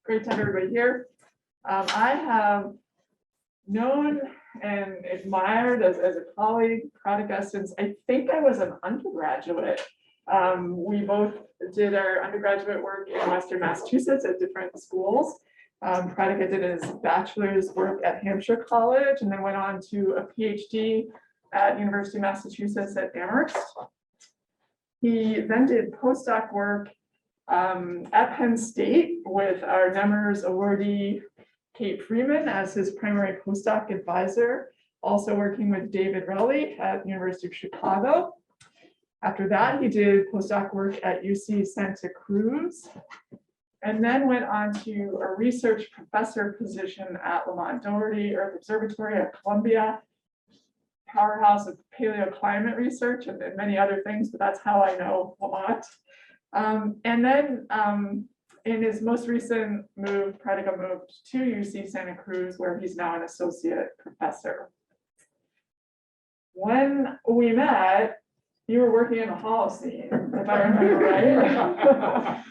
Great to have everybody here. I have known and admired as a colleague, Pratigya, since I think I was an undergraduate. We both did our undergraduate work in Western Massachusetts at different schools. Pratigya did his bachelor's work at Hampshire College and then went on to a PhD at University of Massachusetts at Amherst. He then did postdoc work at Penn State with our Nemmers awardee, Kate Freeman, as his primary postdoc advisor, also working with David Rowley at University of Chicago. After that, he did postdoc work at UC Santa Cruz, and then went on to a research professor position at Lamont Doherty Earth Observatory at Columbia, powerhouse of paleoclimate research and many other things, but that's how I know Lamont. And then in his most recent move, Pratigya moved to UC Santa Cruz, where he's now an associate professor. When we met, you were working in the Holocene, if I remember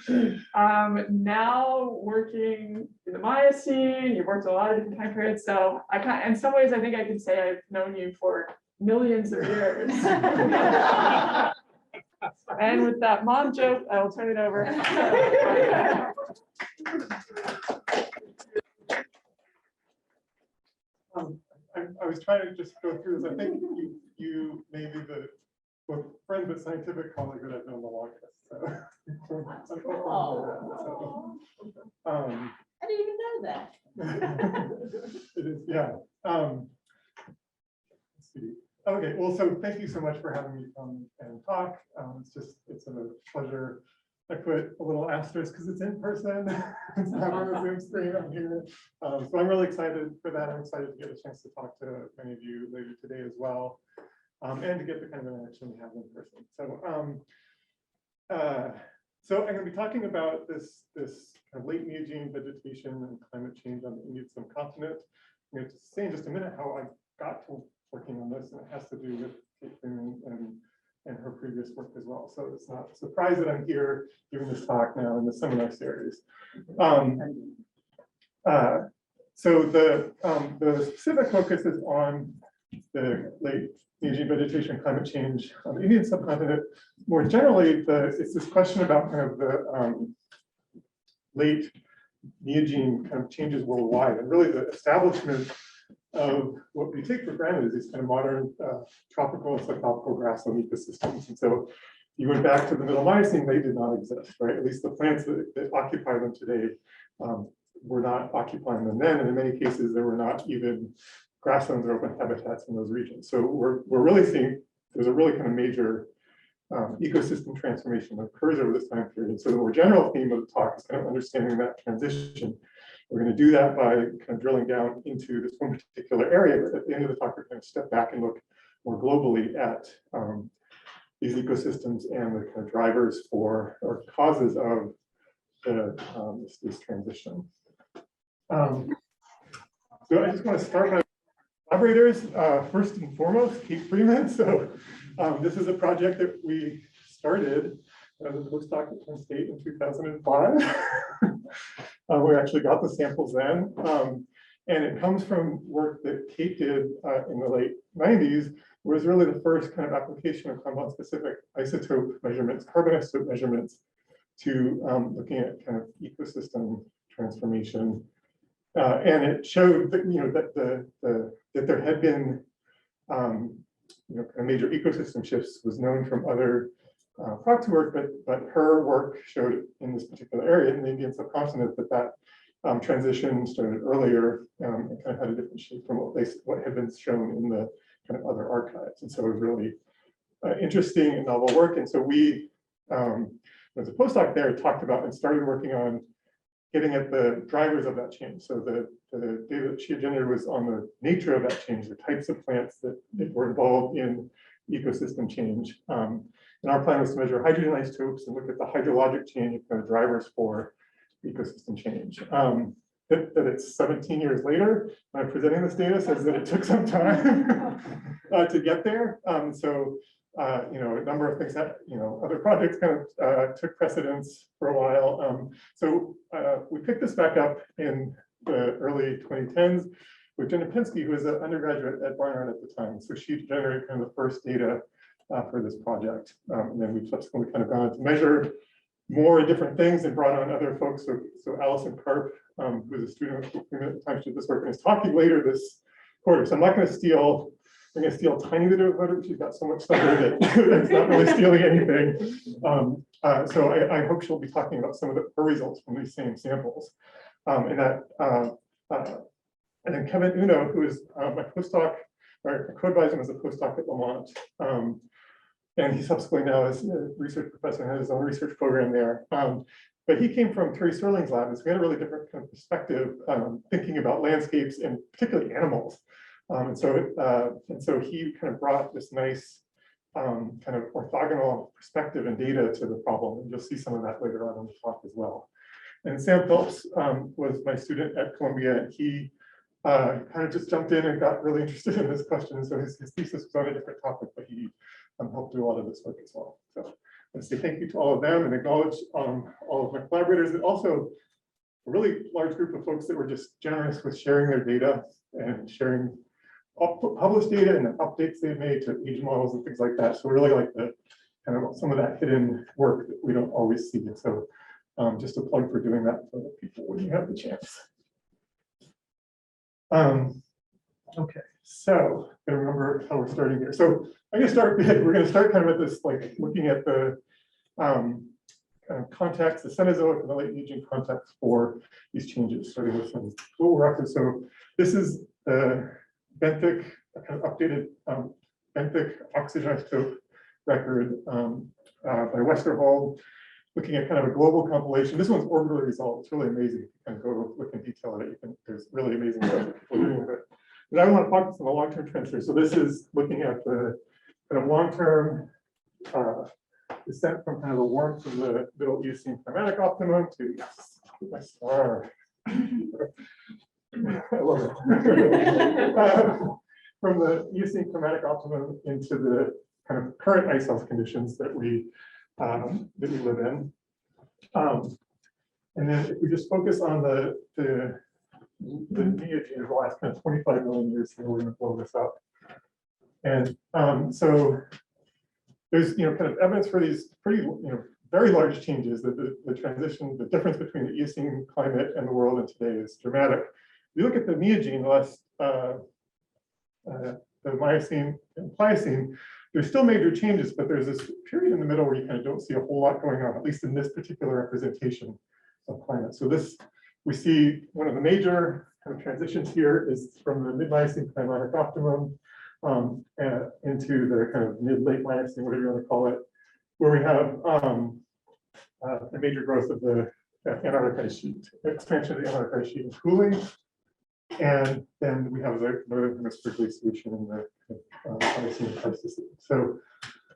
right. Now working in the Miocene, you've worked a lot of different time periods. So in some ways, I think I could say I've known you for millions of years. And with that mom joke, I will turn it over. I was trying to just go through this. I think you may be the both friend but scientific colleague that I've known the longest. So. Oh. I didn't even know that. It is, yeah. Let's see. Okay, well, so thank you so much for having me come and talk. It's a pleasure. I put a little asterisk because it's in person. It's not on the Zoom screen. I'm here. So I'm really excited for that. I'm excited to get a chance to talk to many of you later today as well, and to get the kind of interaction we have in person. So I'm going to be talking about this kind of late Neogene vegetation and climate change on the Indian subcontinent. I'm going to say in just a minute how I got to working on this, and it has to do with Kate Freeman and her previous work as well. So it's not a surprise that I'm here giving this talk now in the seminar series. So the specific focus is on the late Neogene vegetation and climate change on the Indian subcontinent. More generally, it's this question about kind of the late Neogene kind of changes worldwide, and really the establishment of what we take for granted is these kind of modern tropical and subtropical grassland ecosystems. And so you went back to the middle Miocene, they did not exist, right? At least the plants that occupy them today were not occupying them then. And in many cases, there were not even grasslands or open habitats in those regions. So we're really seeing there's a really kind of major ecosystem transformation that occurs over this time period. So the more general theme of the talk is kind of understanding that transition. We're going to do that by kind of drilling down into this one particular area, but at the end of the talk, we're going to step back and look more globally at these ecosystems and the kind of drivers for or causes of this transition. So I just want to start by collaborators. First and foremost, Kate Freeman. So this is a project that we started as a postdoc at Penn State in 2005. We actually got the samples then, and it comes from work that Kate did in the late 90s, was really the first kind of application of compound-specific isotope measurements, carbon isotope measurements, to looking at kind of ecosystem transformation, and it showed that that there had been kind of major ecosystem shifts was known from other proxy work, but her work showed in this particular area in the Indian subcontinent that transition started earlier and kind of had a different shape from what had been shown in the kind of other archives. And so it was really interesting and novel work. And so we, as a postdoc there, talked about and started working on getting at the drivers of that change. So the data that she had generated was on the nature of that change, the types of plants that were involved in ecosystem change. And our plan was to measure hydrogen isotopes and look at the hydrologic change kind of drivers for ecosystem change. That it's 17 years later, when I'm presenting this data, says that it took some time to get there. So a number of things that, other projects kind of took precedence for a while. So we picked this back up in the early 2010s with Jenna Pinsky, who was an undergraduate at Barnard at the time. So she generated kind of the first data for this project. And then we've subsequently kind of gone on to measure more different things and brought on other folks. So Allison Karp, who was a student at the time she did this work, and is talking later this quarter. So I'm not going to steal. I'm going to steal a tiny bit of her. She's got so much stuff there that it's not really stealing anything. So I hope she'll be talking about some of her results from these same samples. And then Kevin Uno, who is my postdoc, or co-advisor, was a postdoc at Lamont. And he subsequently now is a research professor and has his own research program there. But he came from Terry Sterling's lab, and so we had a really different kind of perspective, thinking about landscapes and particularly animals. And so he kind of brought this nice kind of orthogonal perspective and data to the problem, and you'll see some of that later on in the talk as well. And Sam Phelps was my student at Columbia, and he kind of just jumped in and got really interested in this question. So his thesis was on a different topic, but he helped do a lot of this work as well. So I want to say thank you to all of them and acknowledge all of my collaborators, and also a really large group of folks that were just generous with sharing their data and sharing published data and the updates they've made to age models and things like that. So really like the kind of some of that hidden work that we don't always see. And so just a plug for doing that for the people when you have the chance. Okay, so I remember how we're starting here. So I'm going to start. We're going to start kind of at this, like looking at the kind of context, the Cenozoic and the late Neogene context for these changes, starting with some global records. So this is the benthic, kind of updated benthic oxygen isotope record by Westerhold, looking at kind of a global compilation. This one's orbitally resolved. It's really amazing. You can go look in detail at it. There's really amazing stuff that people are doing with it. But I want to focus on the long-term trends here. So this is looking at the kind of long-term descent from kind of the warmth of the Middle Eocene climatic optimum to, yes, my star. I love it. From the Eocene climatic optimum into the kind of current ice house conditions that we live in. And then if we just focus on the Neogene of the last kind of 25 million years here, we're going to blow this up. And so there's kind of evidence for these pretty very large changes, that the transition, the difference between the Eocene climate and the world in today is dramatic. If you look at the Neogene, the last the Miocene and Pliocene, there's still major changes, but there's this period in the middle where you kind of don't see a whole lot going on, at least in this particular representation of climate. So this, we see one of the major kind of transitions here is from the mid-Miocene climatic optimum into the kind of mid-late Miocene, whatever you want to call it, where we have a major growth of the Antarctic ice sheet, expansion of the Antarctic ice sheet and cooling. And then we have the northern hemisphere solution in the Miocene crisis. So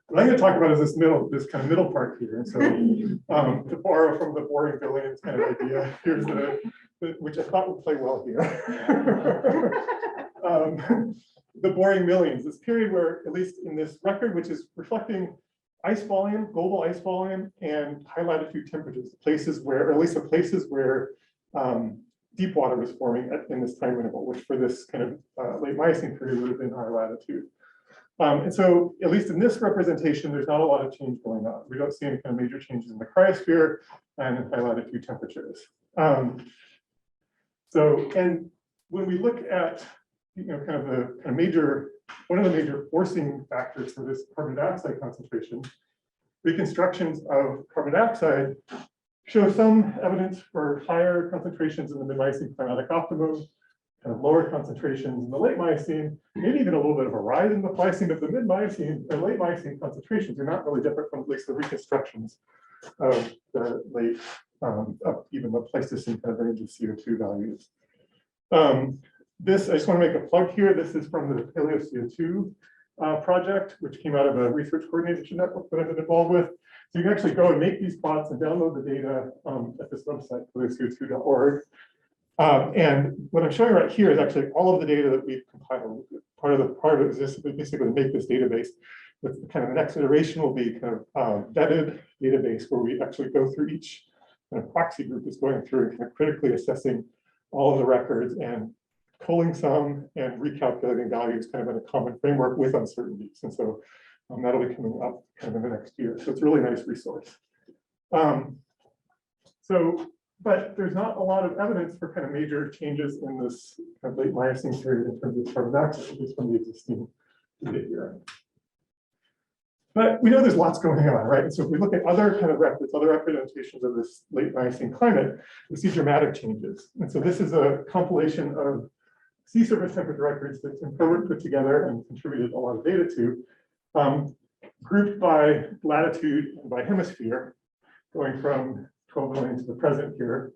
what I'm going to talk about is this kind of middle part here. And so to borrow from the boring billions kind of idea, here's which I thought would play well here. The boring millions, this period where, at least in this record, which is reflecting ice volume, global ice volume, and high latitude temperatures, places where, or at least the places where deep water was forming in this time interval, which for this kind of late Miocene period would have been high latitude. And so, at least in this representation, there's not a lot of change going on. We don't see any kind of major changes in the cryosphere and in high latitude temperatures. And when we look at, kind of the major, one of the major forcing factors for this carbon dioxide concentration, reconstructions of carbon dioxide show some evidence for higher concentrations in the mid-Miocene climatic optimum, kind of lower concentrations in the late Miocene, maybe even a little bit of a rise in the Pliocene, but the mid-Miocene and late Miocene concentrations are not really different from at least the reconstructions of the late, up even the Pleistocene kind of range of CO2 values. This, I just want to make a plug here. This is from the Paleo CO2 project, which came out of a research coordination network that I've been involved with. So you can actually go and make these plots and download the data at this website, paleoco2.org. And what I'm showing right here is actually all of the data that we've compiled. Part of it is just basically to make this database. with kind of the next iteration will be kind of vetted database where we actually go through each kind of proxy group is going through and kind of critically assessing all of the records and culling some and recalculating values kind of in a common framework with uncertainties. And so that'll be coming up kind of in the next year. So it's a really nice resource. But there's not a lot of evidence for kind of major changes in this kind of late Miocene period in terms of carbon access, at least from the existing data here. But we know there's lots going on, right? And so if we look at other kind of records, other representations of this late Miocene climate, we see dramatic changes. And so this is a compilation of sea surface temperature records that Tim Perwood put together and contributed a lot of data to, grouped by latitude and by hemisphere, going from 12 million to the present here.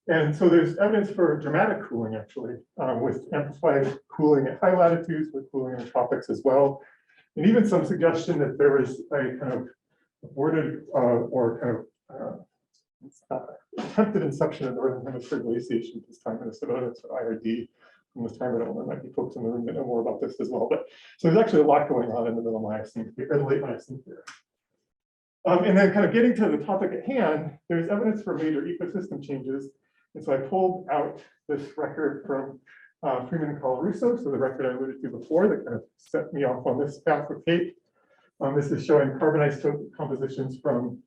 And so there's evidence for dramatic cooling, actually, with amplified cooling at high latitudes, with cooling in the tropics as well. And even some suggestion that there was a kind of aborted or kind of attempted inception of northern hemisphere glaciation at this time in the Subcontinent for IRD. From this time, there might be folks in the room that know more about this as well. But so there's actually a lot going on in the middle Miocene or the late Miocene here. And then kind of getting to the topic at hand, there's evidence for major ecosystem changes. And so I pulled out this record from Freeman and Colarusso, so the record I alluded to before that kind of set me off on this path for Kate. This is showing carbon isotope compositions from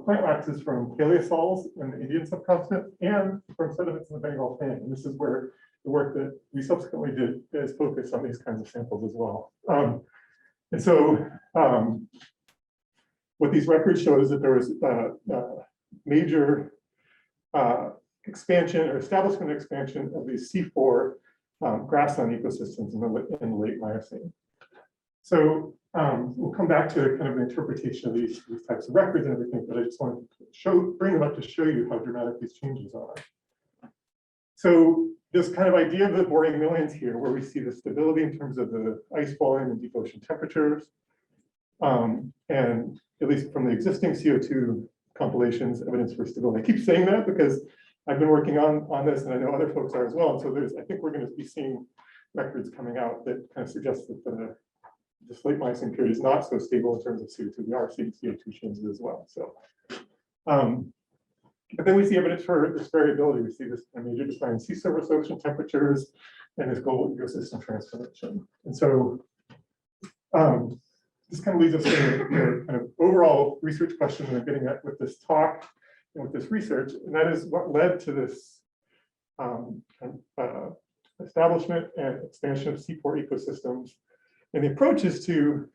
plant waxes from paleosols in the Indian subcontinent and from sediments in the Bengal Plain. And this is where the work that we subsequently did is focused on these kinds of samples as well. And so what these records show is that there was major expansion or establishment expansion of these C4 grassland ecosystems in the late Miocene. So we'll come back to kind of an interpretation of these types of records and everything, but I just wanted to bring them up to show you how dramatic these changes are. So this kind of idea of the boreal millions here, where we see the stability in terms of the ice volume and deep ocean temperatures, and at least from the existing CO2 compilations, evidence for stability. I keep saying that because I've been working on this, and I know other folks are as well. And so I think we're going to be seeing records coming out that kind of suggest that this late Miocene period is not so stable in terms of CO2. We are seeing CO2 changes as well. So, but then we see evidence for this variability. We see this major decline in sea surface ocean temperatures and this global ecosystem transformation. And so this kind of leads us to the kind of overall research question we're getting at with this talk and with this research, and that is what led to this establishment and expansion of C4 ecosystems. And the approach is to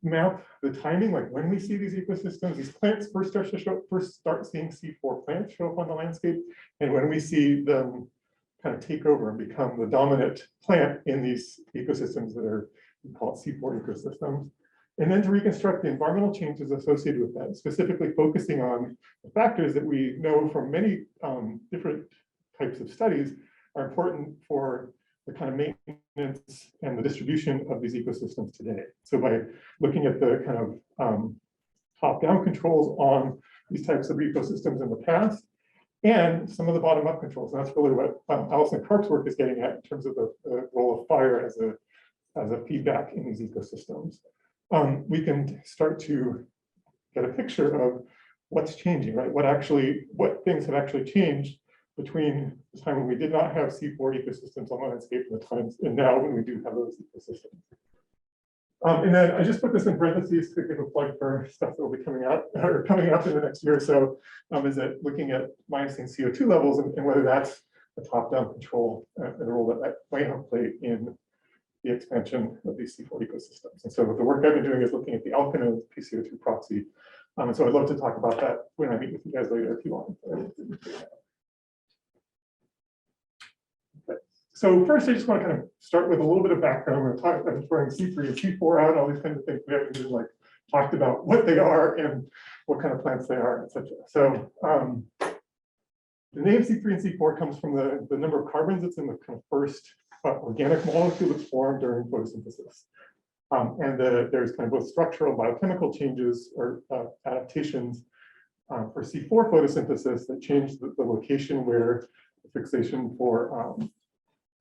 map the timing, like when we see these ecosystems, these plants first start seeing C4 plants show up on the landscape, and when we see them kind of take over and become the dominant plant in these ecosystems that are called C4 ecosystems. And then to reconstruct the environmental changes associated with that, specifically focusing on the factors that we know from many different types of studies are important for the kind of maintenance and the distribution of these ecosystems today. So by looking at the kind of top-down controls on these types of ecosystems in the past, and some of the bottom-up controls. And that's really what Alison Karp's work is getting at in terms of the role of fire as a feedback in these ecosystems. We can start to get a picture of what's changing, right? What things have actually changed between the time when we did not have C4 ecosystems on the landscape and the times and now when we do have those ecosystems. And then I just put this in parentheses to give a plug for stuff that will be coming out or coming up in the next year or so, is that looking at Miocene CO2 levels and whether that's a top-down control and the role that might have played in the expansion of these C4 ecosystems. And so the work I've been doing is looking at the Alcano PCO2 proxy. And so I'd love to talk about that when I meet with you guys later if you want. Okay. So first, I just want to kind of start with a little bit of background. I'm throwing C3 and C4 out, all these kinds of things. We haven't even like talked about what they are and what kind of plants they are, etc. So the name C3 and C4 comes from the number of carbons that's in the kind of first organic molecule that's formed during photosynthesis. And there's kind of both structural biochemical changes or adaptations for C4 photosynthesis that change the location where the fixation for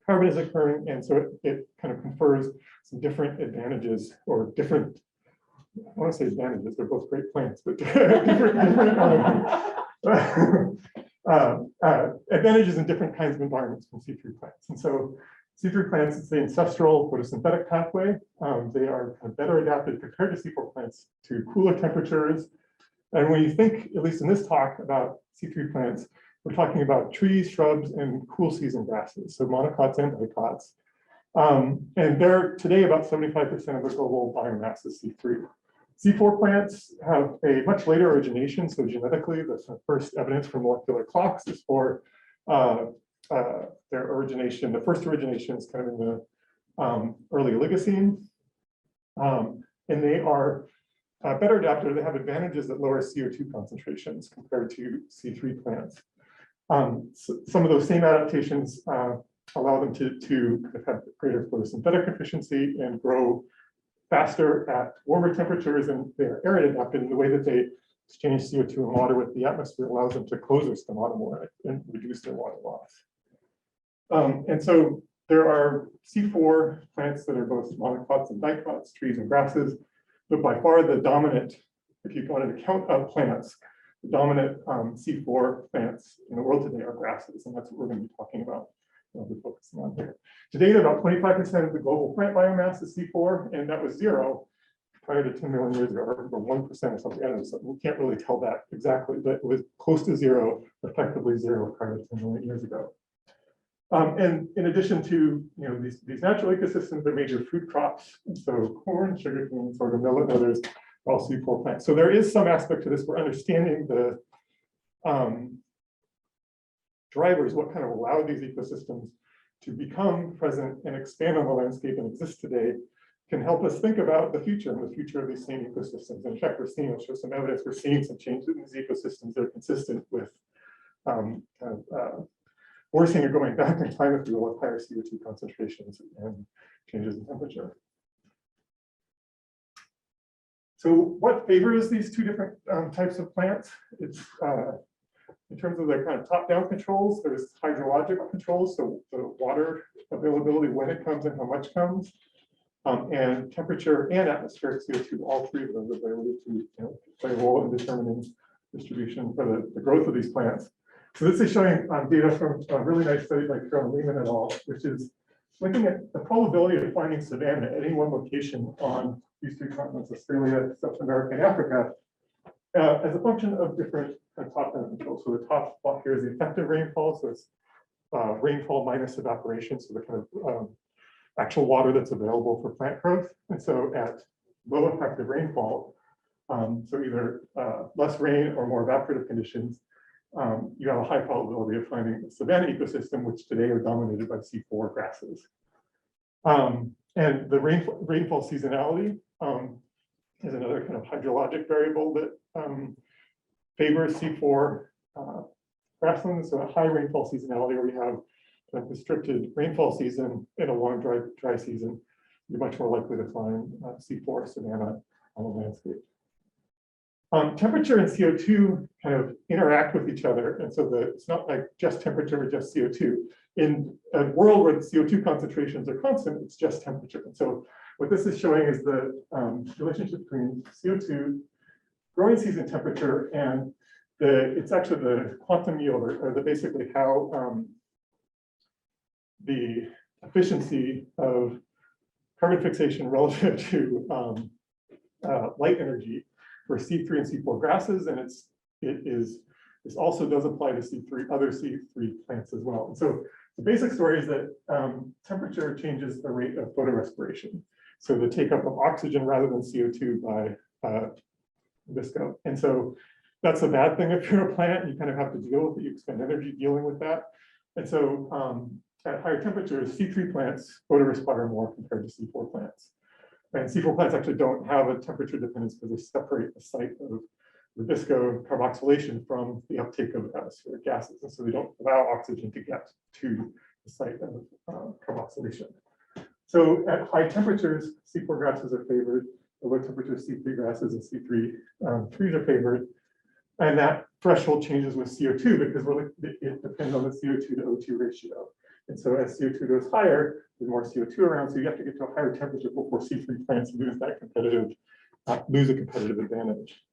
carbon is occurring, and so it kind of confers some different advantages or different, I want to say advantages, they're both great plants, but different advantages in different kinds of environments from C3 plants. And so C3 plants, it's the ancestral photosynthetic pathway. They are kind of better adapted compared to C4 plants to cooler temperatures. And when you think, at least in this talk, about C3 plants, we're talking about trees, shrubs, and cool season grasses, so monocots and dicots. And they're today about 75% of the global biomass is C3. C4 plants have a much later origination, so genetically, the first evidence for molecular clocks is for their origination. The first origination is kind of in the early Oligocene, and they are better adapted. They have advantages at lower CO2 concentrations compared to C3 plants. So some of those same adaptations allow them to have greater photosynthetic efficiency and grow faster at warmer temperatures, and they're area adapted in the way that they exchange CO2 and water with the atmosphere allows them to close their stomata more and reduce their water loss. And so there are C4 plants that are both monocots and dicots, trees and grasses, but by far the dominant, if you wanted to count up plants, the dominant C4 plants in the world today are grasses, and that's what we're going to be talking about. We'll be focusing on here. Today, about 25% of the global plant biomass is C4, and that was zero prior to 10 million years ago, or 1% or something. I don't know, so we can't really tell that exactly, but it was close to zero, effectively zero prior to 10 million years ago. And in addition to these natural ecosystems, they're major food crops. And so corn, sugarcane, sorghum, millet, and others are all C4 plants. So there is some aspect to this. We're understanding the drivers, what kind of allowed these ecosystems to become present and expand on the landscape and exist today, can help us think about the future and the future of these same ecosystems. In fact, I'll show some evidence, we're seeing some changes in these ecosystems that are consistent with worsening or going back in time, if you will, with higher CO2 concentrations and changes in temperature. So what favors these two different types of plants? It's in terms of their kind of top-down controls, there's hydrologic controls, so the water availability, when it comes and how much comes, and temperature and atmospheric CO2, all three of those are related to play a role in determining distribution for the growth of these plants. So this is showing data from a really nice study by Cruz and Lehman et al., which is looking at the probability of finding savanna at any one location on these three continents, Australia, South America, and Africa, as a function of different top-down controls. So the top plot here is the effective rainfall, so it's rainfall minus evaporation, so the kind of actual water that's available for plant growth. And so at low effective rainfall, so either less rain or more evaporative conditions, you have a high probability of finding a savanna ecosystem, which today are dominated by C4 grasses. And the rainfall seasonality is another kind of hydrologic variable that favors C4 grasslands. So a high rainfall seasonality, where you have a restricted rainfall season in a long dry season, you're much more likely to find C4 savanna on the landscape. Temperature and CO2 kind of interact with each other. And so it's not like just temperature or just CO2. In a world where the CO2 concentrations are constant, it's just temperature. And so what this is showing is the relationship between CO2, growing season temperature, and it's actually the quantum yield, or basically how the efficiency of carbon fixation relative to light energy for C3 and C4 grasses, and this also does apply to other C3 plants as well. And so the basic story is that temperature changes the rate of photorespiration. So the take up of oxygen rather than CO2 by visco. And so that's a bad thing if you're a plant. You kind of have to deal with it. You expend energy dealing with that. And so at higher temperatures, C3 plants photorespire more compared to C4 plants. And C4 plants actually don't have a temperature dependence because they separate the site of the visco carboxylation from the uptake of atmospheric gases. And so they don't allow oxygen to get to the site of carboxylation. So at high temperatures, C4 grasses are favored. At low temperatures, C3 grasses and C3 trees are favored. And that threshold changes with CO2 because it depends on the CO2 to O2 ratio. And so as CO2 goes higher, there's more CO2 around, so you have to get to a higher temperature before C3 plants lose that lose a competitive advantage.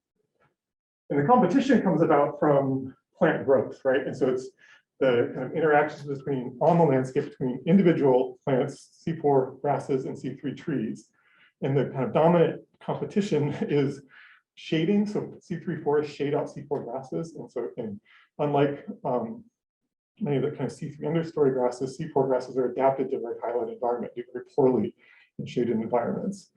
And the competition comes about from plant growth, right? And so it's the kind of interactions on the landscape between individual plants, C4 grasses and C3 trees. And the kind of dominant competition is shading. So C3 forests shade out C4 grasses. And so unlike many of the kind of C3 understory grasses, C4 grasses are adapted to a very highlight environment, do very poorly in shaded environments.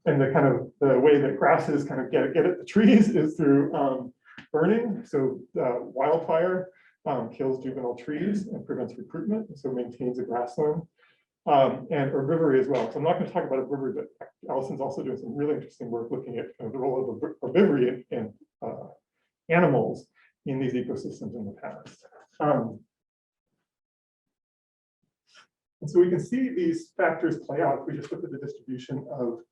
And the way that grasses kind of get at the trees is through burning. So wildfire kills juvenile trees and prevents recruitment, and so maintains a grassland. And herbivory as well. So I'm not going to talk about herbivory, but Allison's also doing some really interesting work looking at kind of the role of herbivory and animals in these ecosystems in the past. And so we can see these factors play out if we just look at the distribution of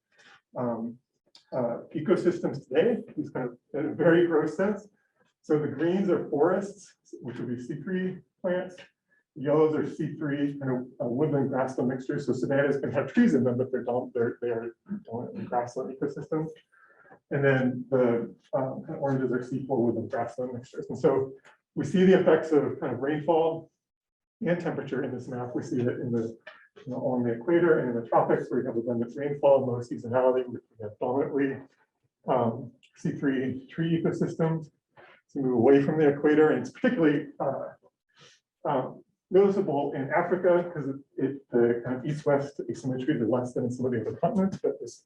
ecosystems today, these kind of in a very gross sense. So the greens are forests, which would be C3 plants. The yellows are C3 kind of woodland grassland mixtures. So savannas can have trees in them, but they are dominantly grassland ecosystems. And then the kind of oranges are C4 woodland grassland mixtures. And so we see the effects of kind of rainfall and temperature in this map. We see it in the along the equator and in the tropics where we have abundant rainfall, low seasonality. We have dominantly C3 tree ecosystems. So move away from the equator, and it's particularly noticeable in Africa because the kind of east-west asymmetry is less than in some of the other continents, but this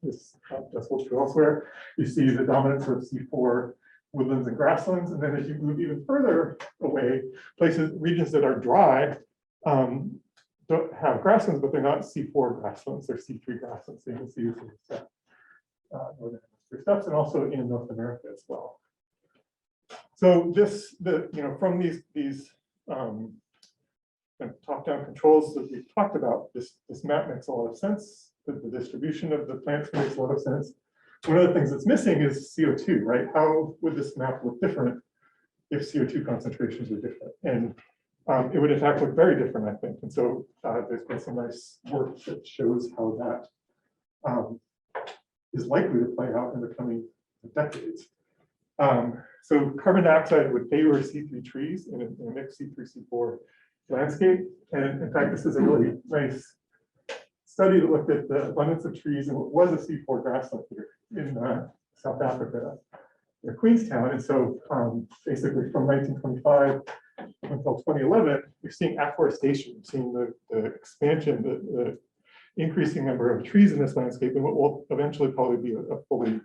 holds true elsewhere. You see the dominance of C4 woodlands and grasslands, and then as you move even further away, regions that are dry don't have grasslands, but they're not C4 grasslands, they're C3 grasslands. So you can see this northern hemisphere steppes, and also in North America as well. So from these top-down controls that we've talked about, this map makes a lot of sense. The distribution of the plants makes a lot of sense. One of the things that's missing is CO2, right? How would this map look different if CO2 concentrations were different? And it would in fact look very different, I think. And so there's been some nice work that shows how that is likely to play out in the coming decades. So carbon dioxide would favor C3 trees in a mixed C3-C4 landscape. And in fact, this is a really nice study that looked at the abundance of trees and what was a C4 grassland here in South Africa, near Queenstown. And so basically from 1925 until 2011, you're seeing afforestation, you're seeing the expansion, the increasing number of trees in this landscape, and what will eventually probably be a fully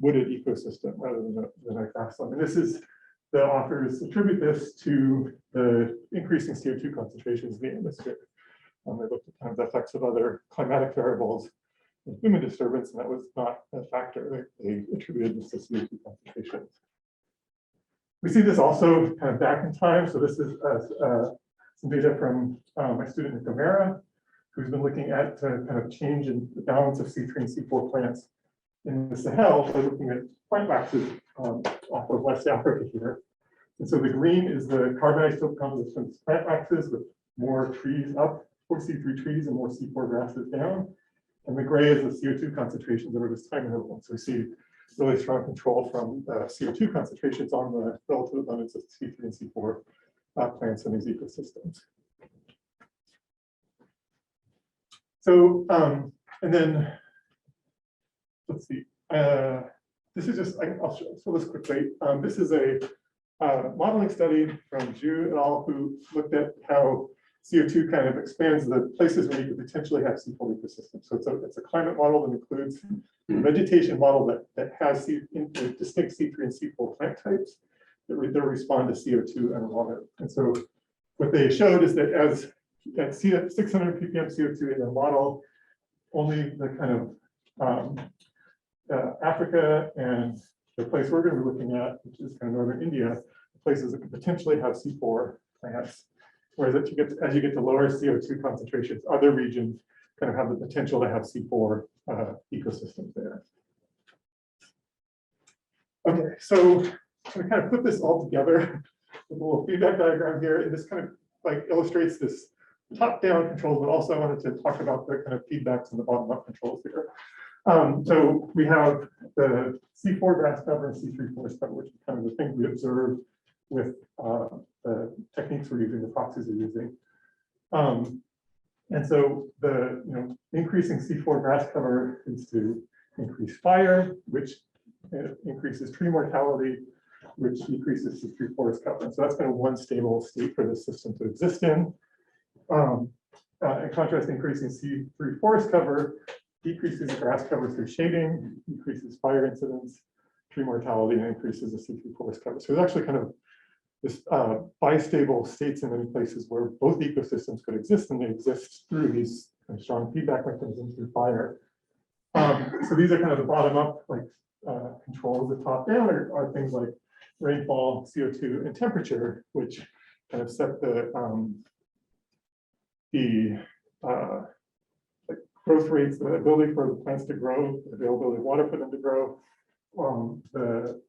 wooded ecosystem rather than a grassland. And this is, the authors attribute this to the increasing CO2 concentrations in the atmosphere. They looked at kind of the effects of other climatic variables and human disturbance, and that was not a factor. They attributed this to CO2 concentrations. We see this also kind of back in time. So this is some data from my student Nemmers, who's been looking at kind of change in the balance of C3 and C4 plants in the Sahel by looking at plant waxes off of West Africa here. And so the green is the carbon isotope composition of plant waxes with more trees up for C3 trees and more C4 grasses down. And the gray is the CO2 concentrations over this time interval. So we see really strong control from CO2 concentrations on the relative abundance of C3 and C4 plants in these ecosystems. So, and then, let's see, this is just, I'll show this quickly. This is a modeling study from Zhu et al., who looked at how CO2 kind of expands the places where you could potentially have C4 ecosystems. So it's a climate model that includes a vegetation model that has distinct C3 and C4 plant types that respond to CO2 and water. And so what they showed is that at 600 ppm CO2 in the model, only the kind of Africa and the place we're going to be looking at, which is kind of northern India, places that could potentially have C4 plants. Whereas as you get to lower CO2 concentrations, other regions kind of have the potential to have C4 ecosystems there. Okay, so to kind of put this all together with a little feedback diagram here, and this kind of like illustrates this top-down controls, but also I wanted to talk about the kind of feedbacks and the bottom-up controls here. So we have the C4 grass cover and C3 forest cover, which is kind of the things we observe with the techniques we're using, the proxies we're using. And so the increasing C4 grass cover is to increase fire, which increases tree mortality, which decreases C3 forest cover. And so that's kind of one stable state for the system to exist in. In contrast, increasing C3 forest cover decreases the grass cover through shading, decreases fire incidence, tree mortality, and increases the C3 forest cover. So there's actually kind of this bistable states in many places where both ecosystems could exist, and they exist through these kind of strong feedback mechanisms through fire. So these are kind of the bottom up like controls. The top down are things like rainfall, CO2, and temperature, which kind of set the like growth rates, the ability for the plants to grow, the availability of water for them to grow, the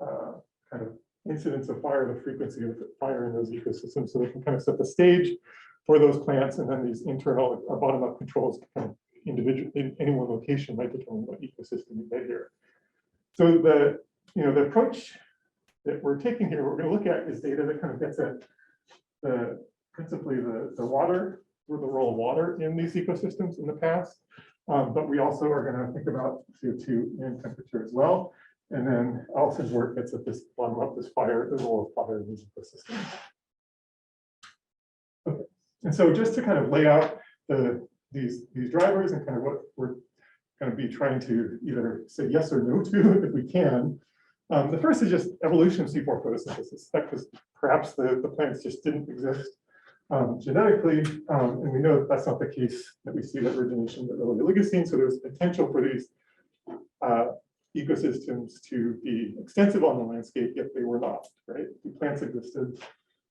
kind of incidence of fire, the frequency of fire in those ecosystems, so they can kind of set the stage for those plants, and then these internal or bottom-up controls kind of individual in any one location might determine what ecosystem you get here. So the the approach that we're taking here, what we're going to look at is data that kind of gets at the principally the water, or the role of water in these ecosystems in the past, but we also are going to think about CO2 and temperature as well. And then Allison's work gets at this bottom up, this fire, the role of fire in these ecosystems. Okay. And so just to kind of lay out these drivers and kind of what we're going to be trying to either say yes or no to if we can. The first is just evolution of C4 photosynthesis, because perhaps the plants just didn't exist genetically, and we know that that's not the case that we see that origination of early Oligocene. So there's potential for these ecosystems to be extensive on the landscape, yet they were not, right? The plants existed,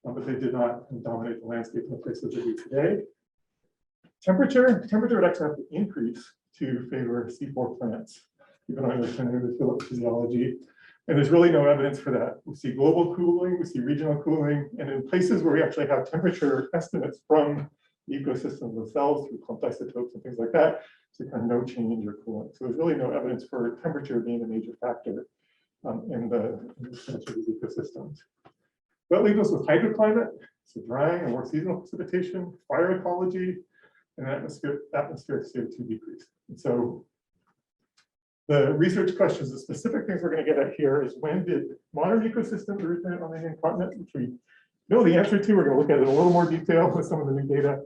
but they did not dominate the landscape in the places they do today. Temperature would actually have to increase to favor C4 plants, even though I understand the physiology. And there's really no evidence for that. We see global cooling, we see regional cooling, and in places where we actually have temperature estimates from the ecosystems themselves through clumped isotopes and things like that, so kind of no change or cooling. So there's really no evidence for temperature being a major factor in the expansion of these ecosystems. That leaves us with hydroclimate, so drying and more seasonal precipitation, fire ecology, and atmospheric CO2 decrease. And so the research questions, the specific things we're going to get at here is, when did modern ecosystems originate on the Indian continent, which we know the answer to. We're going to look at it in a little more detail with some of the new data,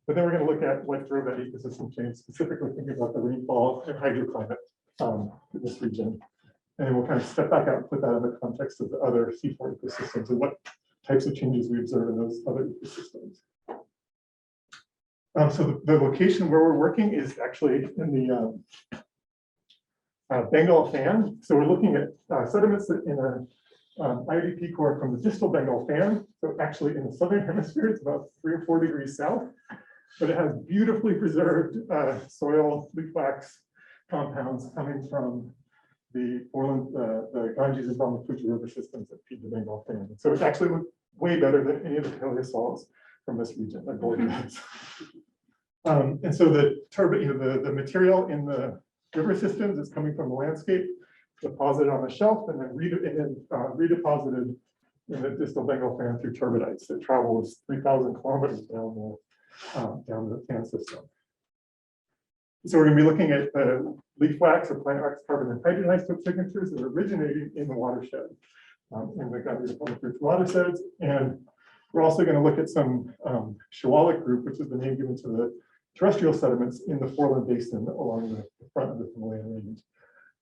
but then we're going to look at what drove that ecosystem change, specifically thinking about the rainfall and hydroclimate in this region. And we'll kind of step back out and put that in the context of the other C4 ecosystems and what types of changes we observe in those other ecosystems. So the location where we're working is actually in the Bengal fan. So we're looking at sediments in a IODP core from the distal Bengal fan. So actually in the southern hemisphere, it's about 3 or 4 degrees south, but it has beautifully preserved soil, leaf wax compounds coming from the Ganges and Brahmaputra river systems that feed the Bengal fan. So it's actually way better than any of the paleosols from this region, I believe it is. And so the material in the river systems is coming from the landscape, deposited on the shelf, and then redeposited in the distal Bengal fan through turbidites that travels 3,000 kilometers down the fan system. So we're going to be looking at the leaf wax or plant wax carbon and hydrogen isotope signatures that are originating in the watershed, in the Ganges and Brahmaputra watersheds. And we're also going to look at some Shawalik group, which is the name given to the terrestrial sediments in the Foreland Basin along the front of the Himalayan range.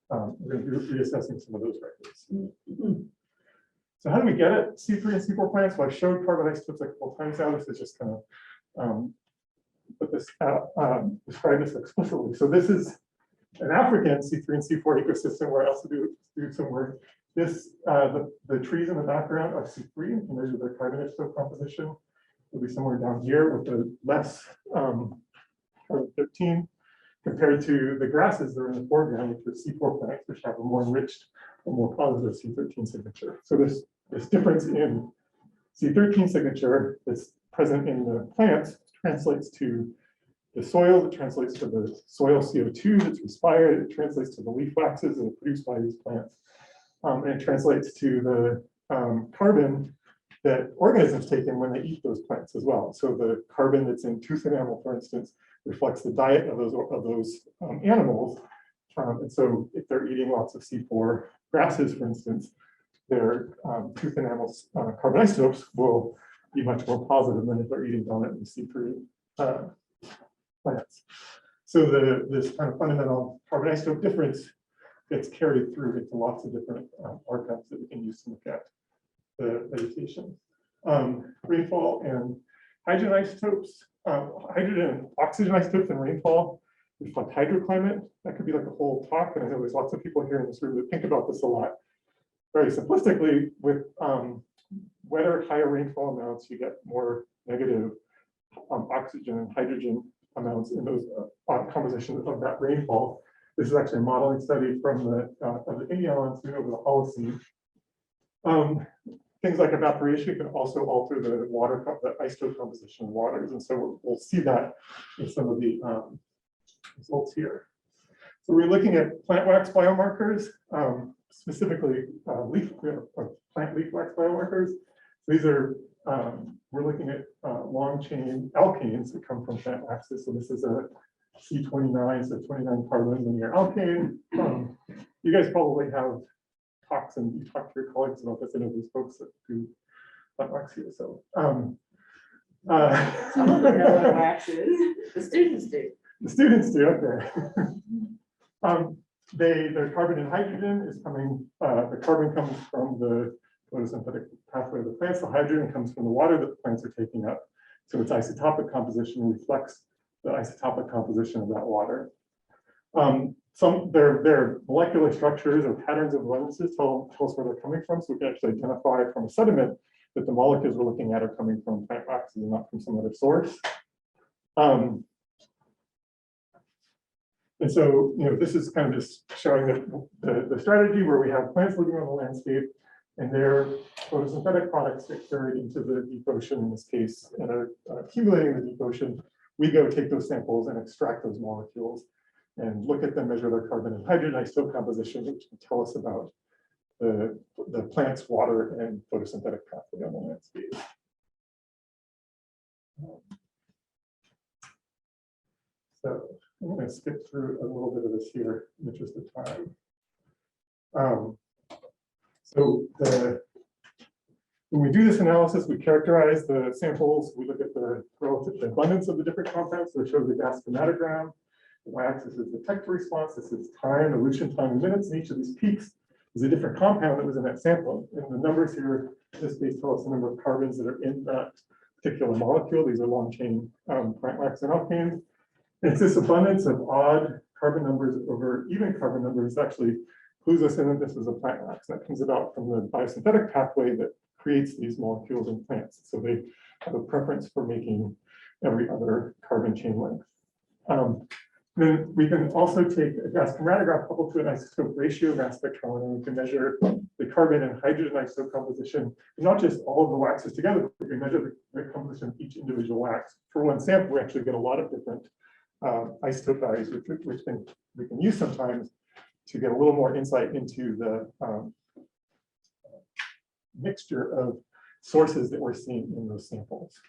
We're going to be reassessing some of those records. So how do we get at C3 and C4 plants? Well, I showed carbon isotopes a couple of times now. This is just kind of put this out, describe this explicitly. So this is an African C3 and C4 ecosystem where I also do some work. This, the trees in the background are C3, and measure their carbon isotope composition. Will be somewhere down here with the less carbon 13 compared to the grasses that are in the foreground, which are C4 plants, which have a more enriched and more positive C13 signature. So this difference in C13 signature, this present in the plants translates to the soil, it translates to the soil CO2 that's respired, it translates to the leaf waxes that are produced by these plants, and it translates to the carbon that organisms take in when they eat those plants as well. So the carbon that's in tooth enamel, for instance, reflects the diet of those animals. And so if they're eating lots of C4 grasses, for instance, their tooth enamel carbon isotopes will be much more positive than if they're eating dominantly C3 plants. So this kind of fundamental carbon isotope difference gets carried through into lots of different archives that we can use to look at the vegetation. Rainfall and hydrogen isotopes, hydrogen and oxygen isotopes and rainfall reflect hydroclimate. That could be like a whole talk, and I know there's lots of people here in this room that think about this a lot. Very simplistically, with wetter, higher rainfall amounts, you get more negative oxygen and hydrogen amounts in those compositions of that rainfall. This is actually a modeling study from the Indian monsoon over the Holocene. Things like evaporation can also alter the water, the isotope composition of waters, and so we'll see that in some of the results here. So we're looking at plant wax biomarkers, specifically plant leaf wax biomarkers. These are we're looking at long chain alkanes that come from plant waxes. So this is a C29, so 29 carbon linear alkane. You guys probably have talks, and you talk to your colleagues about this. I know these folks that do plant wax here. So some of them know what wax is. The students do. The students do, okay. Their carbon and hydrogen is coming, the carbon comes from the photosynthetic pathway of the plants. The hydrogen comes from the water that the plants are taking up. So its isotopic composition reflects the isotopic composition of that water. Their molecular structures or patterns of abundances tell us where they're coming from. So we can actually identify from a sediment that the molecules we're looking at are coming from plant waxes and not from some other source. And so, this is kind of just showing the strategy where we have plants living on the landscape and their photosynthetic products get carried into the deep ocean in this case and are accumulating in the deep ocean. We go take those samples and extract those molecules and look at them, measure their carbon and hydrogen isotope composition, which can tell us about the plant's water and photosynthetic pathway on the landscape. So I'm going to skip through a little bit of this here in the interest of time. When we do this analysis, we characterize the samples. We look at the relative abundance of the different compounds. So it shows the gas chromatogram. The y-axis is the detector response. This is time, elution time in minutes. And each of these peaks is a different compound that was in that sample. And the numbers here, in this case, tell us the number of carbons that are in that particular molecule. These are long chain plant wax and alkanes. It's this abundance of odd carbon numbers over even carbon numbers actually clues us in that this is a plant wax. That comes about from the biosynthetic pathway that creates these molecules in plants. So they have a preference for making every other carbon chain length. Then we can also take a gas chromatograph coupled to an isotope ratio mass spectrometer, and we can measure the carbon and hydrogen isotope composition, not just all of the waxes together, but we can measure the composition of each individual wax. For one sample, we actually get a lot of different isotope values, which we can use sometimes to get a little more insight into the mixture of sources that we're seeing in those samples.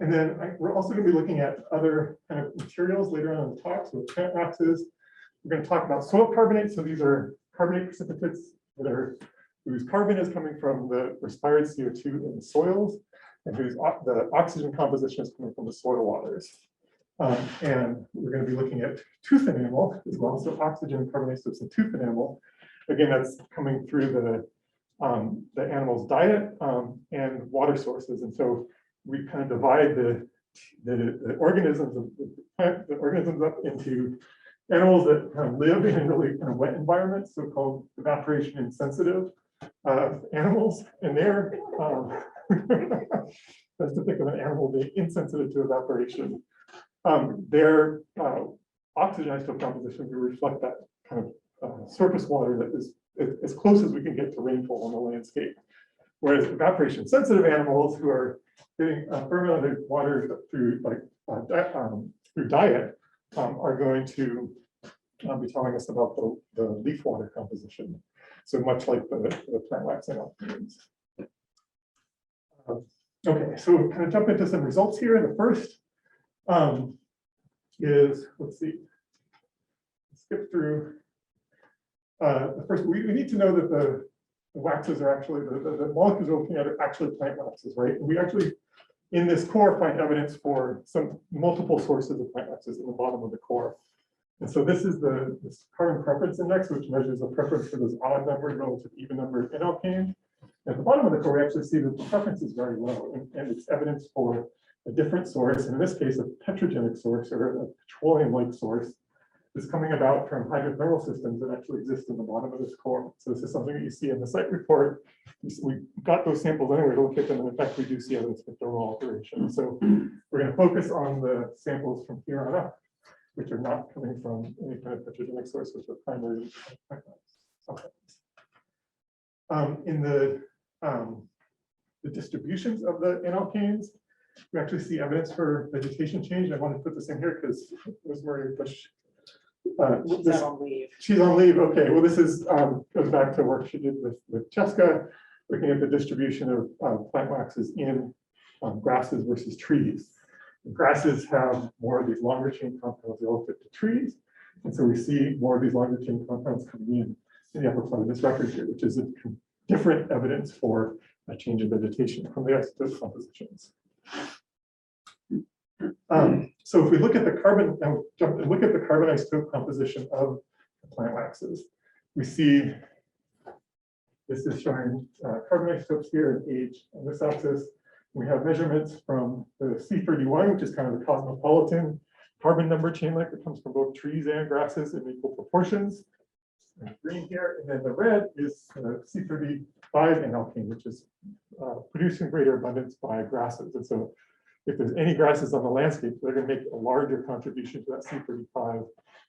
And then we're also going to be looking at other kind of materials later on in the talk. So plant waxes, we're going to talk about soil carbonates. So these are carbonate precipitates whose carbon is coming from the respired CO2 in the soils, and the oxygen composition is coming from the soil waters. And we're going to be looking at tooth enamel as well. So oxygen and carbon isotopes in tooth enamel. Again, that's coming through the animal's diet and water sources. And so we kind of divide the organisms of the organisms up into animals that kind of live in really kind of wet environments, so-called evaporation insensitive animals, and they're that's to think of an animal being insensitive to evaporation. Their oxygen isotope composition will reflect that kind of surface water that is as close as we can get to rainfall on the landscape. Whereas evaporation sensitive animals who are getting fermented water through through diet are going to be telling us about the leaf water composition. So much like the plant wax and alkanes. Okay, so we'll kind of jump into some results here. The first is, let's see, skip through. The first, we need to know that the waxes are actually, the molecules we're looking at are actually plant waxes, right? And we actually, in this core, find evidence for some multiple sources of plant waxes in the bottom of the core. And so this is this carbon preference index, which measures the preference for those odd numbered relative even numbered N-alkane. At the bottom of the core, we actually see that the preference is very low, and it's evidence for a different source, and in this case, a petrogenic source or a petroleum-like source is coming about from hydrothermal systems that actually exist in the bottom of this core. So this is something that you see in the site report. We got those samples anyway to look at them, and in fact, we do see evidence for thermal alteration. So we're going to focus on the samples from here on up, which are not coming from any kind of petrogenic source, which are primary. Okay. In the distributions of the N-alkanes, we actually see evidence for vegetation change. I want to put this in here because Rosemary Bush. She's on leave. She's on leave. Okay. Well, this is goes back to work she did with Cheska, looking at the distribution of plant waxes in grasses versus trees. And grasses have more of these longer chain compounds relative to trees, and so we see more of these longer chain compounds coming in the upper part of this record here, which is a different evidence for a change in vegetation from the isotope compositions. So if we look at the carbon, now jump and look at the carbon isotope composition of the plant waxes, we see this is showing carbon isotopes here in age on this axis. We have measurements from the C31, which is kind of the cosmopolitan carbon number chain length that comes from both trees and grasses in equal proportions. And green here, and then the red is C35 N-alkane, which is produced in greater abundance by grasses. And so if there's any grasses on the landscape, they're going to make a larger contribution to that C35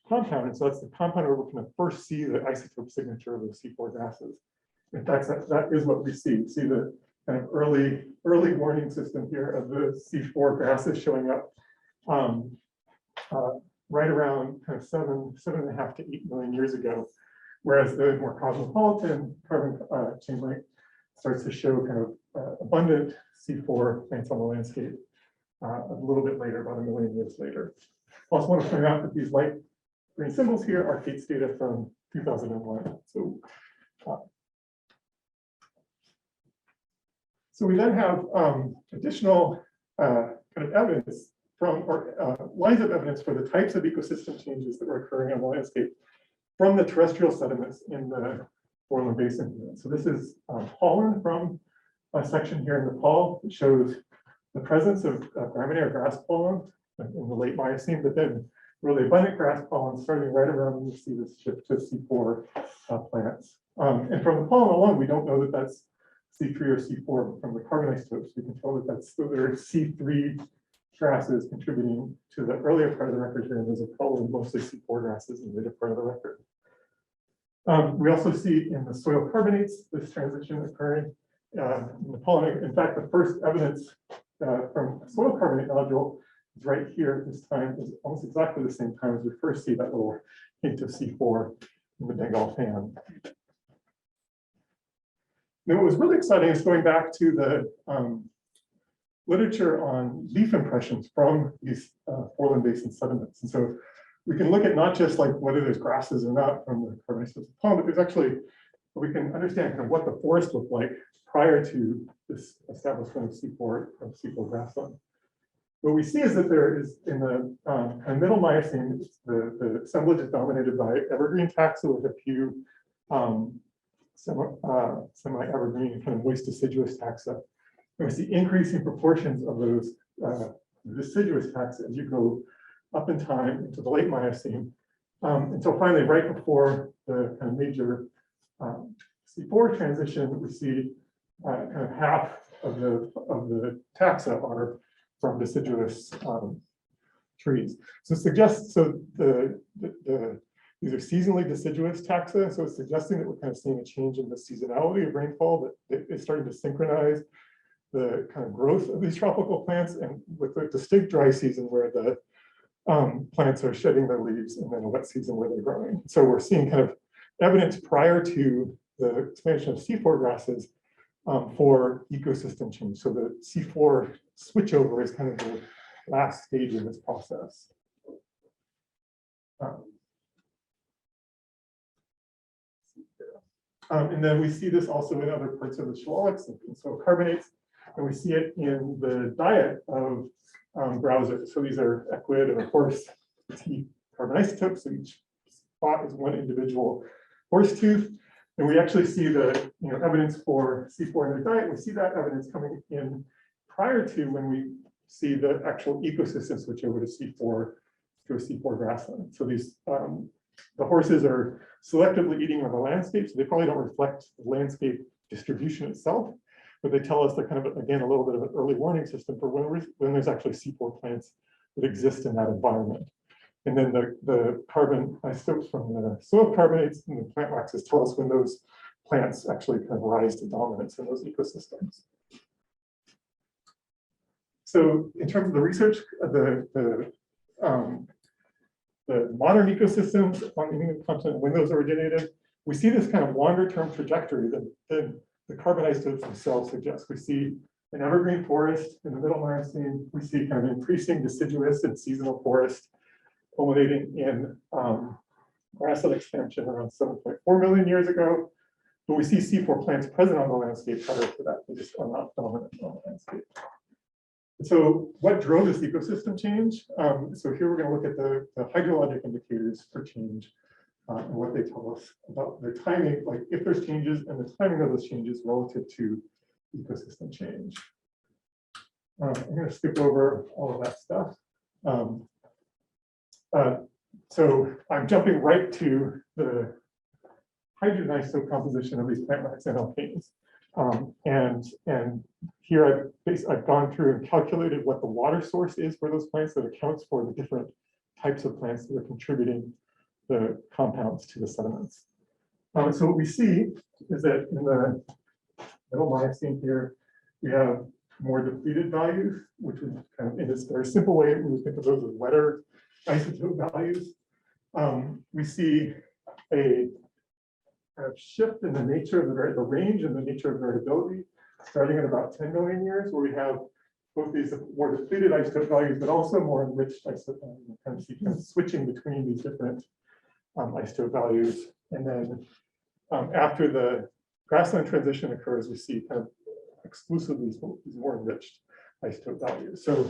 compound. And so that's the compound where we're going to first see the isotope signature of those C4 grasses. In fact, that is what we see. We see the kind of early warning system here of the C4 grasses showing up right around kind of 7.5 to 8 million years ago. Whereas the more cosmopolitan carbon chain length starts to show kind of abundant C4 plants on the landscape a little bit later, about 1 million years later. I also want to point out that these light green symbols here are Kate's data from 2001. So we then have additional kind of evidence from, or lines of evidence for the types of ecosystem changes that are occurring on the landscape from the terrestrial sediments in the Foreland Basin. So this is pollen from a section here in Nepal that shows the presence of graminear grass pollen in the late Miocene, but then really abundant grass pollen starting right around when you see this shift to C4 plants. And from the pollen alone, we don't know that that's C3 or C4, but from the carbon isotopes, we can tell that that's there are C3 grasses contributing to the earlier part of the record here, and those are probably mostly C4 grasses in the later part of the record. We also see in the soil carbonates this transition occurring in the pollen. In fact, the first evidence from soil carbonate nodule is right here at this time, is almost exactly the same time as we first see that little hint of C4 in the Bengal fan. Now, what was really exciting is going back to the literature on leaf impressions from these Foreland Basin sediments. And so we can look at not just like whether there's grasses or not from the carbonaceous pollen, but there's actually, we can understand kind of what the forest looked like prior to this establishment of C4 grassland. What we see is that there is in the kind of middle Miocene, the assemblage is dominated by evergreen taxa with a few semi-evergreen kind of moist deciduous taxa. And we see increasing proportions of those deciduous taxa as you go up in time into the late Miocene, until finally, right before the kind of major C4 transition, we see kind of half of the taxa are from deciduous trees. So it suggests the These are seasonally deciduous taxa, so it's suggesting that we're kind of seeing a change in the seasonality of rainfall, that it's starting to synchronize the kind of growth of these tropical plants, and with a distinct dry season where the plants are shedding their leaves, and then a wet season where they're growing. So we're seeing kind of evidence prior to the expansion of C4 grasses for ecosystem change. So the C4 switchover is kind of the last stage in this process. And then we see this also in other parts of the shawlix and soil carbonates, and we see it in the diet of browsers. So these are equid and of course teeth carbon isotopes. So each spot is one individual horse tooth. And we actually see the evidence for C4 in their diet. We see that evidence coming in prior to when we see the actual ecosystem switch over to C4 to a C4 grassland. So these the horses are selectively eating on the landscape, so they probably don't reflect the landscape distribution itself, but they tell us they're kind of, again, a little bit of an early warning system for when there's actually C4 plants that exist in that environment. And then the carbon isotopes from the soil carbonates and the plant waxes tell us when those plants actually kind of rise to dominance in those ecosystems. So in terms of the research, the modern ecosystems on the continent, when those originated, we see this kind of longer term trajectory that the carbon isotopes themselves suggest. We see an evergreen forest in the middle Miocene. We see kind of increasing deciduous and seasonal forest culminating in grassland expansion around 7.4 million years ago. But we see C4 plants present on the landscape prior to that. They just are not dominant on the landscape. So what drove this ecosystem change? So here we're going to look at the hydrologic indicators for change and what they tell us about the timing, like if there's changes and the timing of those changes relative to ecosystem change. I'm going to skip over all of that stuff. So I'm jumping right to the hydrogen isotope composition of these plant wax and alkanes. And here I've gone through and calculated what the water source is for those plants that accounts for the different types of plants that are contributing the compounds to the sediments. So what we see is that in the middle Miocene here, we have more depleted values, which is kind of in this very simple way, we would think of those as wetter isotope values. We see a kind of shift in the nature of the range and the nature of variability, starting at about 10 million years, where we have both these more depleted isotope values, but also more enriched isotope values. You kind of see kind of switching between these different isotope values. And then after the grassland transition occurs, we see kind of exclusively these more enriched isotope values. So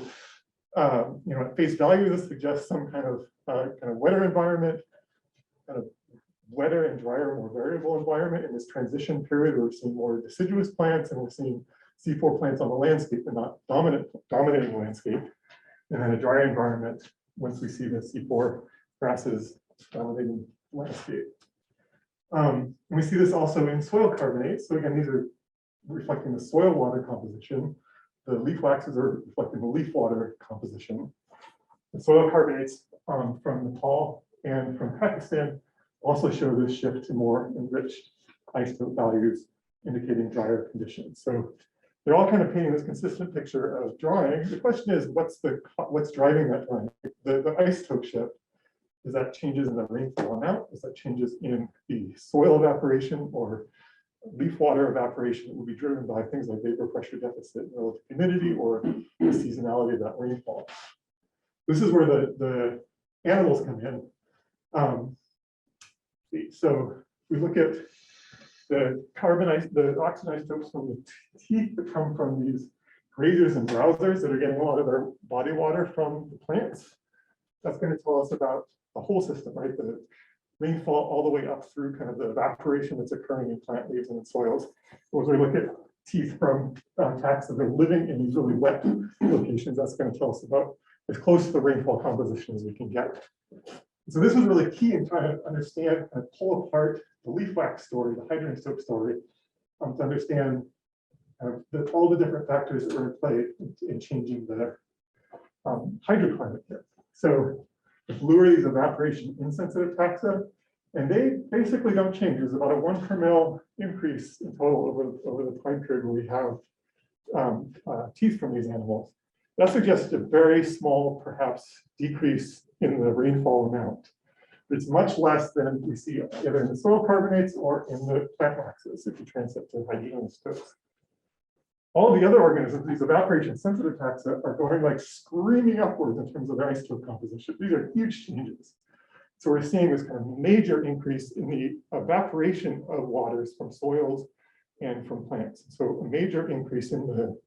at face value, this suggests some kind of wetter environment, kind of wetter and drier, more variable environment in this transition period. We're seeing more deciduous plants, and we're seeing C4 plants on the landscape, but not dominating the landscape. And then a dry environment once we see the C4 grasses dominating the landscape. And we see this also in soil carbonates. So again, these are reflecting the soil water composition. The leaf waxes are reflecting the leaf water composition. The soil carbonates from Nepal and from Pakistan also show this shift to more enriched isotope values, indicating drier conditions. So they're all kind of painting this consistent picture of drying. The question is, what's driving that drying? The isotope shift, is that changes in the rainfall amount? Is that changes in the soil evaporation or leaf water evaporation that will be driven by things like vapor pressure deficit, relative humidity, or the seasonality of that rainfall? This is where the animals come in. So we look at the oxygen isotopes from the teeth that come from these grazers and browsers that are getting a lot of their body water from the plants. That's going to tell us about the whole system, right? The rainfall all the way up through kind of the evaporation that's occurring in plant leaves and in soils. As we look at teeth from taxa that are living in these really wet locations, that's going to tell us about as close to the rainfall composition as we can get. So this was really key in trying to understand and pull apart the leaf wax story, the hydrogen isotope story, to understand all the different factors that are in play in changing the hydroclimate here. So the blue are these evaporation insensitive taxa, And they basically don't change. There's about a 1 per mil increase in total over the time period where we have teeth from these animals. That suggests a very small, perhaps, decrease in the rainfall amount. It's much less than we see either in the soil carbonates or in the plant waxes if you translate to hydrogen isotopes. All the other organisms, these evaporation sensitive taxa, are going like screaming upwards in terms of their isotope composition. These are huge changes. So we're seeing this kind of major increase in the evaporation of waters from soils and from plants. So a major increase in the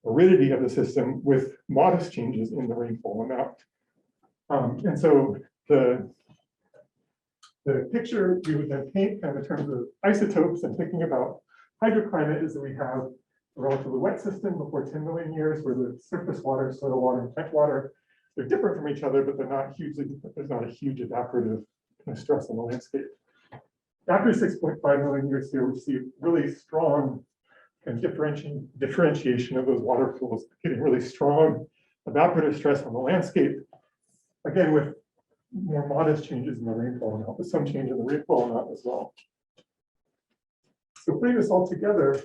aridity of the system with modest changes in the rainfall amount. And so the picture we would then paint kind of in terms of isotopes and thinking about hydroclimate is that we have a relatively wet system before 10 million years where the surface water, soil water, and plant water, they're different from each other, but they're not hugely, there's not a huge evaporative kind of stress on the landscape. After 6.5 million years here, we see really strong kind of differentiation of those water pools, getting really strong evaporative stress on the landscape, again, with more modest changes in the rainfall amount, but some change in the rainfall amount as well. So putting this all together,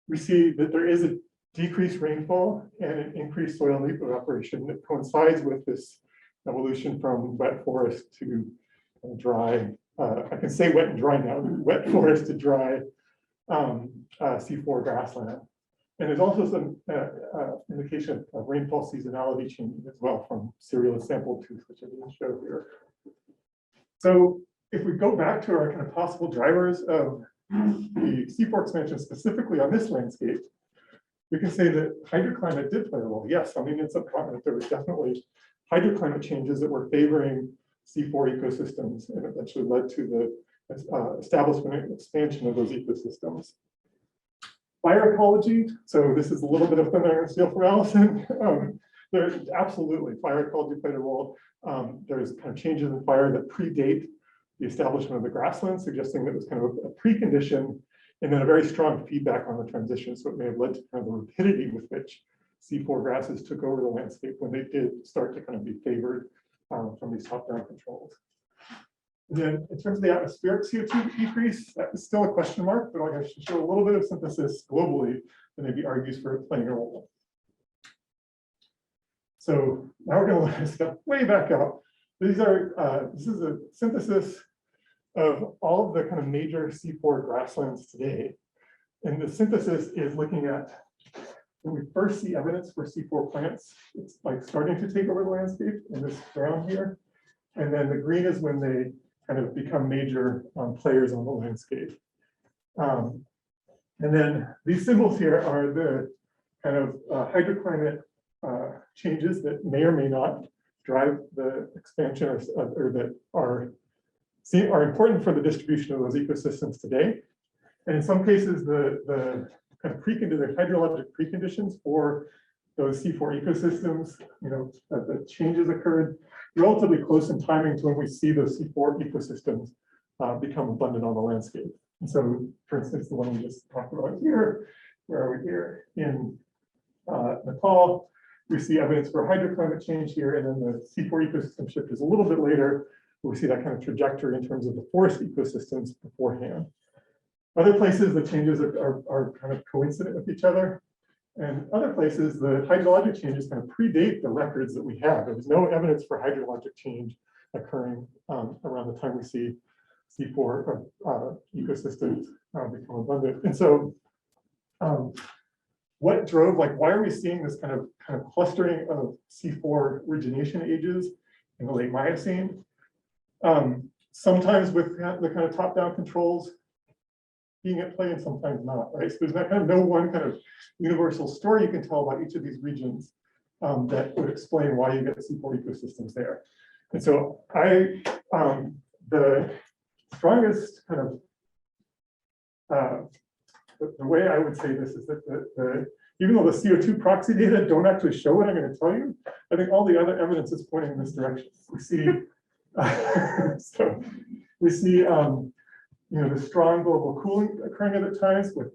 we see that there is a decreased rainfall and an increased soil leaf evaporation that coincides with this evolution from wet forest to dry. I can say wet and dry now, wet forest to dry C4 grassland. And there's also some indication of rainfall seasonality changing as well from serial sample tooth, which I didn't show here. So if we go back to our kind of possible drivers of the C4 expansion specifically on this landscape, we can say that hydroclimate did play a role. Yes, I mean, in subcontinent, there was definitely hydroclimate changes that were favoring C4 ecosystems and eventually led to the establishment and expansion of those ecosystems. Fire ecology, so this is a little bit of thin iron steel for Allison. There's absolutely fire ecology played a role. There's kind of changes in fire that predate the establishment of the grasslands, suggesting that it was kind of a precondition and then a very strong feedback on the transition. So it may have led to kind of the rapidity with which C4 grasses took over the landscape when they did start to kind of be favored from these top-down controls. And then in terms of the atmospheric CO2 decrease, that is still a question mark, but I should show a little bit of synthesis globally that maybe argues for it playing a role. So now we're going to step way back out. These are, this is a synthesis of all of the kind of major C4 grasslands today. And the synthesis is looking at when we first see evidence for C4 plants, it's like starting to take over the landscape in this brown here. And then the green is when they kind of become major players on the landscape. And then these symbols here are the kind of hydroclimate changes that may or may not drive the expansion or that are important for the distribution of those ecosystems today. And in some cases, the kind of the hydrologic preconditions for those C4 ecosystems, you know, the changes occurred relatively close in timing to when we see those C4 ecosystems become abundant on the landscape. And so, for instance, the one we just talked about here, where are we here? In Nepal, we see evidence for hydroclimate change here, and then the C4 ecosystem shift is a little bit later, where we see that kind of trajectory in terms of the forest ecosystems beforehand. Other places, the changes are kind of coincident with each other. And other places, the hydrologic changes kind of predate the records that we have. There was no evidence for hydrologic change occurring around the time we see C4 ecosystems become abundant. And so what drove, like, why are we seeing this kind of clustering of C4 origination ages in the late Miocene? Sometimes with the kind of top-down controls being at play and sometimes not, right? So there's not kind of no one kind of universal story you can tell about each of these regions that would explain why you get C4 ecosystems there. And so the strongest kind of, the way I would say this is that even though the CO2 proxy data don't actually show what I'm going to tell you, I think all the other evidence is pointing in this direction. We see, so we see, you know, the strong global cooling occurring at times with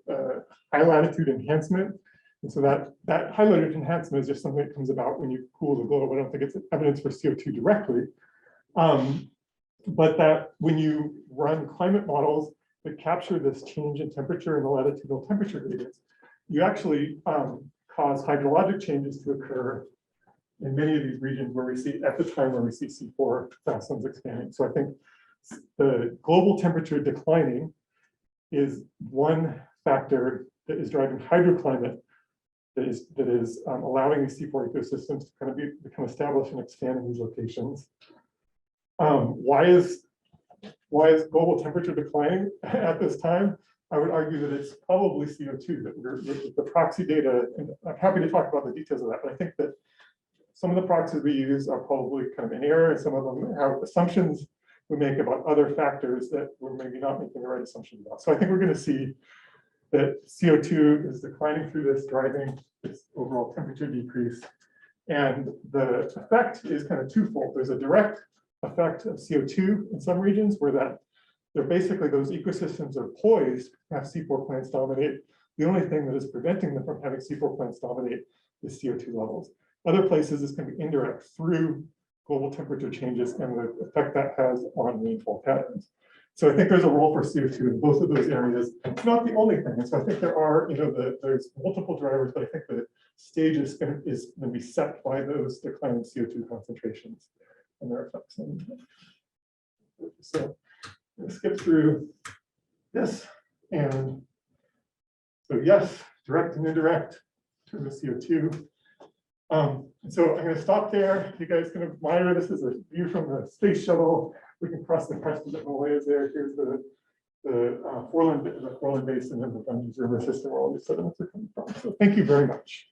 high latitude enhancement. And so that high latitude enhancement is just something that comes about when you cool the globe. I don't think it's evidence for CO2 directly. but that when you run climate models that capture this change in temperature and the latitudinal temperature gradients, you actually cause hydrologic changes to occur in many of these regions where we see, at the time where we see C4 grasslands expanding. So I think the global temperature declining is one factor that is driving hydroclimate that is allowing these C4 ecosystems to kind of become established and expand in these locations. Why is global temperature declining at this time? I would argue that it's probably CO2, that the proxy data, and I'm happy to talk about the details of that, but I think that some of the proxies we use are probably kind of in error, and some of them have assumptions we make about other factors that we're maybe not making the right assumptions about. So I think we're going to see that CO2 is declining through this, driving this overall temperature decrease. And the effect is kind of twofold. There's a direct effect of CO2 in some regions where they're basically, those ecosystems are poised to have C4 plants dominate. The only thing that is preventing them from having C4 plants dominate is CO2 levels. Other places, it's going to be indirect through global temperature changes and the effect that has on rainfall patterns. So I think there's a role for CO2 in both of those areas. It's not the only thing. And so I think there are, there's multiple drivers, but I think the stage is going to be set by those declining CO2 concentrations and their effects. So I'm going to skip through this. And so yes, direct and indirect in terms of CO2. So I'm going to stop there. You guys can admire this is a view from the space shuttle. We can cross the crest of the Himalayas there. Here's the Foreland Basin and the Ganges River system where all these sediments are coming from. So thank you very much.